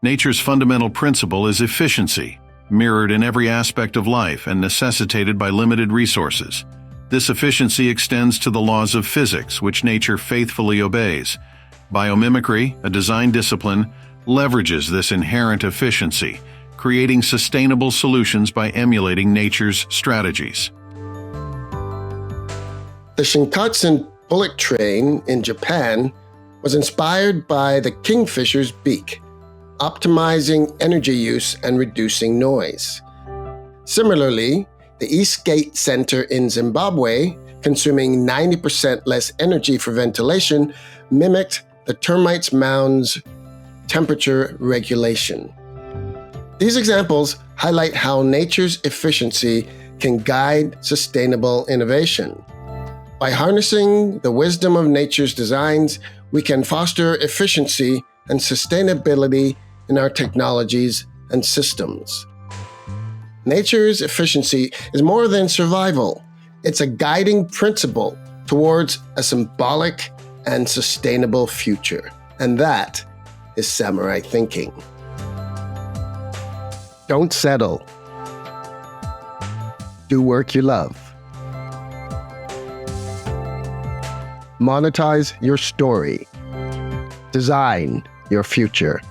Nature's fundamental principle is efficiency, mirrored in every aspect of life and necessitated by limited resources. This efficiency extends to the laws of physics, which nature faithfully obeys. Biomimicry, a design discipline, leverages this inherent efficiency, creating sustainable solutions by emulating nature's strategies. The Shinkansen bullet train in Japan was inspired by the kingfisher's beak, optimizing energy use and reducing noise. Similarly, the Eastgate Centre in Zimbabwe, consuming 90% less energy for ventilation, mimicked the termite's mound's temperature regulation. These examples highlight how nature's efficiency can guide sustainable innovation. By harnessing the wisdom of nature's designs, we can foster efficiency and sustainability in our technologies and systems. Nature's efficiency is more than survival. It's a guiding principle towards a symbolic and sustainable future. And that is samurai thinking. Don't settle. Do work you love. Monetize your story. Design your future.